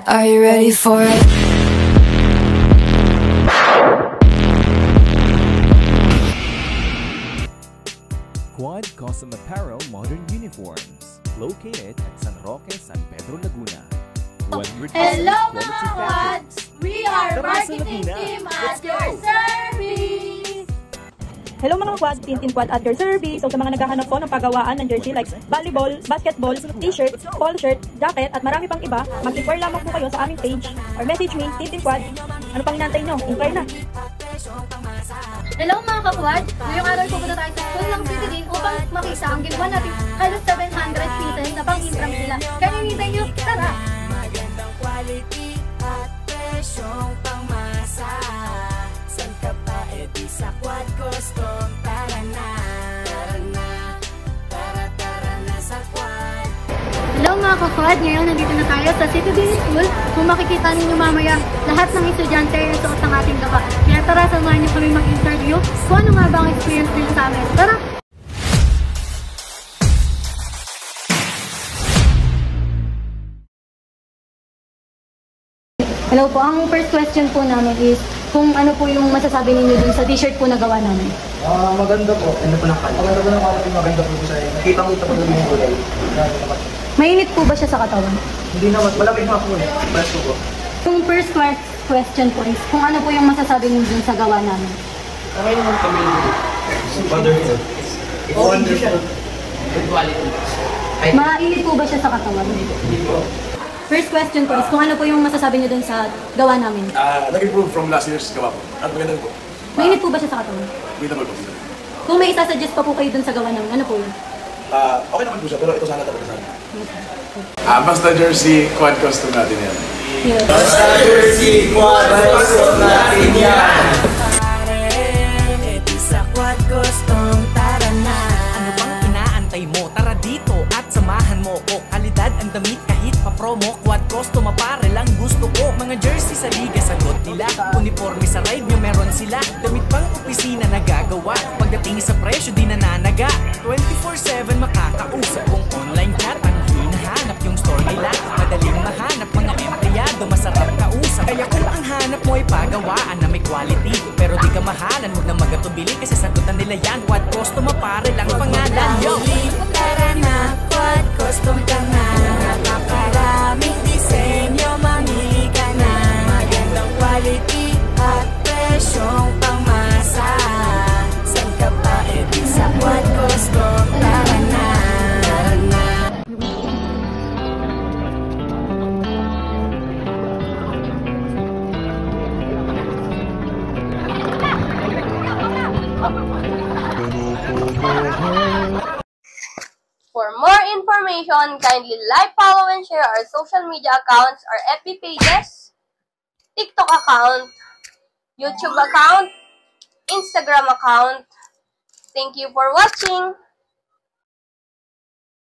Are you ready for it? Quad Custom Apparel Modern Uniforms, located at San Roque, San Pedro, Laguna. Hello mga quads! We are marketing team at your service! Hello mga quad, Tintin Quad at your service. So sa mga naghahanap po ng pagawaan ng jersey like volleyball, basketball, t-shirt, polo shirt, jacket at marami pang iba, mag-inquire lamang po kayo sa aming page or message me, Tintin Quad. Ano pang inantay nyo? Inquire na! Hello mga ka-quad! Ngayong araw pupunta tayo sa school ng City Din upang makita ang ginawa natin halos 700 pieces na pang-intram sila. Kaya hinintay nyo, tara! Magandang quality at presyong pangmasa. San ka pa edi sa Quad Custom? Tara na, tara na, tara na sa Quad. Hello mga ka-quad! Ngayon nandito na tayo sa City Din School. Kung makikita ninyo mamaya, lahat ng estudyante ay suot ng ating gaba. Kaya tara, samahan niyo kami mag-interview kung ano nga ba ang experience nila sa amin. Tara! Hello po, ang first question po namin is kung ano po yung masasabi ninyo dun sa t-shirt po na gawa namin. Maganda po. Ano po ng quality? Maganda po ng quality, maganda po sa inyo. Kitang-kita po yung gulay. Mainit po ba siya sa katawan? Hindi naman, malamig na po eh. Presto po. Yung first question po is kung ano po yung masasabi ninyo dun sa gawa namin. Okay naman kami. Wonderful. Wonderful. Good quality. Mainit po ba siya sa katawan? Hindi po. First question po is kung ano po yung masasabi niyo dun sa gawa namin. Nag-improve from last year's gawa po. At maganda po. Mainit po ba siya sa katawan? Readable po. Kung may isa-suggest pa po kayo dun sa gawa namin, ano po yun? Okay naman po siya, pero ito sana tapos sana. Basta jersey, Quad Custom natin yan. Yeah. Basta jersey, Quad Custom natin yan! Edi sa Quad Custom, tara na. Ano bang inaantay mo? Tara dito at samahan mo ko. Kalidad ang damit kahit pa-promo. Quad Custom apare lang gusto ko. Mga jersey sa liga sagot nila. Uniforme sa ride nyo meron sila. Damit pang opisina nagagawa. Pagdating sa presyo di nananaga. 24/7 makakausap kung online chat. Ang hinahanap yung store nila. Madaling mahanap mga empleyado. Masarap kausap. Kaya kung ang hanap mo ay pagawaan na may quality pero di ka mahalan, huwag na magatubili kasi sagutan nila yan. Quad Custom apare lang pangalan. Yo! Tara na, Quad Custom ka na. Napakaraming disenyo, mamili ka na. Magandang quality at presyong pangmasa. San ka pa edi sa Quad Custom? Tara na, tara na. For more information, kindly like, follow, and share our social media accounts, our FB pages, TikTok account, YouTube account, Instagram account. Thank you for watching!